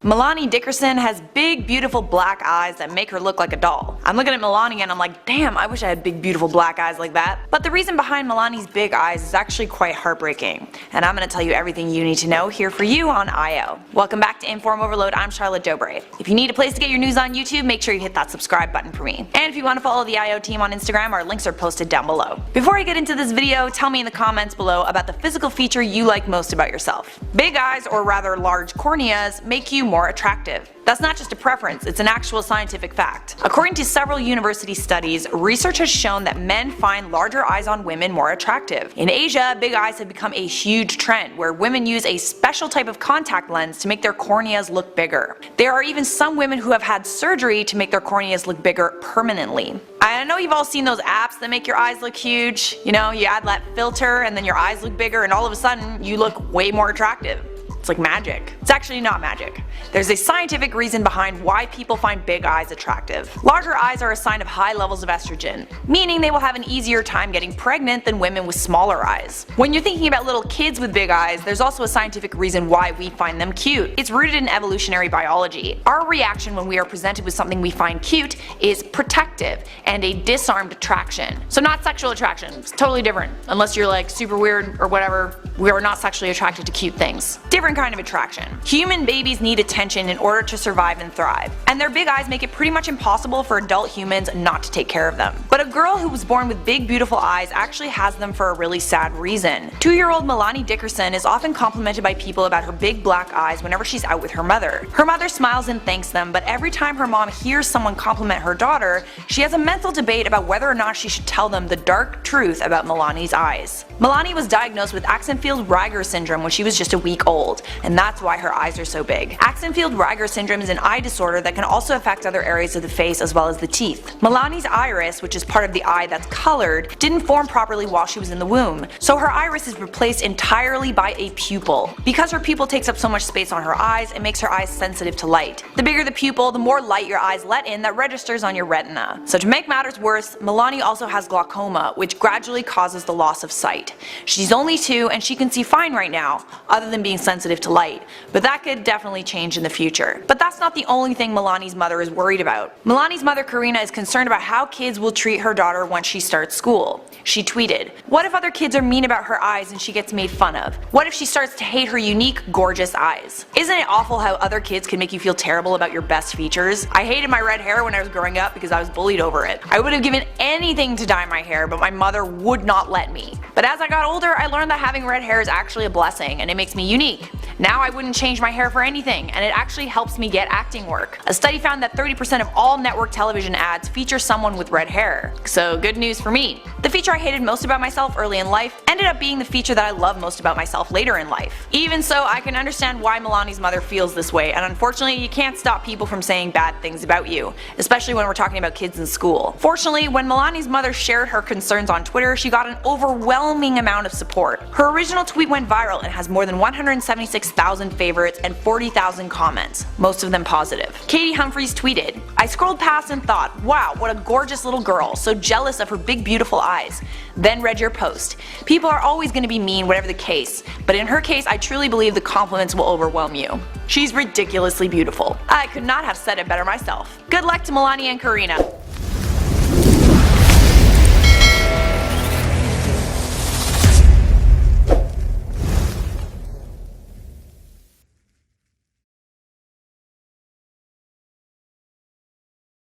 Milani Dickerson has big beautiful black eyes that make her look like a doll. I'm looking at Milani and I'm like, damn, I wish I had big beautiful black eyes like that. But the reason behind Milani's big eyes is actually quite heartbreaking, and I'm going to tell you everything you need to know here for you on IO. Welcome back to Inform Overload. I'm Charlotte Dobre. If you need a place to get your news on YouTube, make sure you hit that subscribe button for me. And if you want to follow the IO team on Instagram, our links are posted down below. Before I get into this video, tell me in the comments below about the physical feature you like most about yourself. Big eyes, or rather large corneas, make you more attractive. That's not just a preference, it's an actual scientific fact. According to several university studies, research has shown that men find larger eyes on women more attractive. In Asia, big eyes have become a huge trend, where women use a special type of contact lens to make their corneas look bigger. There are even some women who have had surgery to make their corneas look bigger permanently. I know you've all seen those apps that make your eyes look huge. You know, you add that filter and then your eyes look bigger and all of a sudden you look way more attractive. It's like magic. It's actually not magic. There's a scientific reason behind why people find big eyes attractive. Larger eyes are a sign of high levels of estrogen, meaning they will have an easier time getting pregnant than women with smaller eyes. When you're thinking about little kids with big eyes, there's also a scientific reason why we find them cute. It's rooted in evolutionary biology. Our reaction when we are presented with something we find cute is protective and a disarmed attraction. So not sexual attraction. It's totally different. Unless you're like super weird or whatever, we are not sexually attracted to cute things. Different kind of attraction. Human babies need attention in order to survive and thrive, and their big eyes make it pretty much impossible for adult humans not to take care of them. But a girl who was born with big beautiful eyes actually has them for a really sad reason. 2-year-old Milani Dickerson is often complimented by people about her big black eyes whenever she's out with her mother. Her mother smiles and thanks them, but every time her mom hears someone compliment her daughter, she has a mental debate about whether or not she should tell them the dark truth about Milani's eyes. Milani was diagnosed with Axenfeld-Rieger syndrome when she was just a week old, and that's why her eyes are so big. Axenfeld-Rieger syndrome is an eye disorder that can also affect other areas of the face as well as the teeth. Milani's iris, which is part of the eye that's colored, didn't form properly while she was in the womb, so her iris is replaced entirely by a pupil. Because her pupil takes up so much space on her eyes, it makes her eyes sensitive to light. The bigger the pupil, the more light your eyes let in that registers on your retina. So to make matters worse, Milani also has glaucoma, which gradually causes the loss of sight. She's only 2 and she can see fine right now, other than being sensitive to light, but that could definitely change in the future. But that's not the only thing Milani's mother is worried about. Milani's mother Karina is concerned about how kids will treat her daughter once she starts school. She tweeted, "What if other kids are mean about her eyes and she gets made fun of? What if she starts to hate her unique, gorgeous eyes? Isn't it awful how other kids can make you feel terrible about your best features? I hated my red hair when I was growing up because I was bullied over it. I would have given anything to dye my hair, but my mother would not let me. But as I got older, I learned that having red hair is actually a blessing and it makes me unique. Now I wouldn't change my hair for anything, and it actually helps me get acting work. A study found that 30% of all network television ads feature someone with red hair. So good news for me. The feature I hated most about myself early in life ended up being the feature that I love most about myself later in life. Even so, I can understand why Milani's mother feels this way, and unfortunately you can't stop people from saying bad things about you, especially when we're talking about kids in school. Fortunately, when Milani's mother shared her concerns on Twitter, she got an overwhelming amount of support. Her original tweet went viral and has more than 176,000 favorites and 40,000 comments, most of them positive. Katie Humphries tweeted, "I scrolled past and thought, wow, what a gorgeous little girl, so jealous of her big beautiful eyes. Then read your post. People are always going to be mean, whatever the case, but in her case I truly believe the compliments will overwhelm you. She's ridiculously beautiful. I could not have said it better myself. Good luck to Milani and Karina."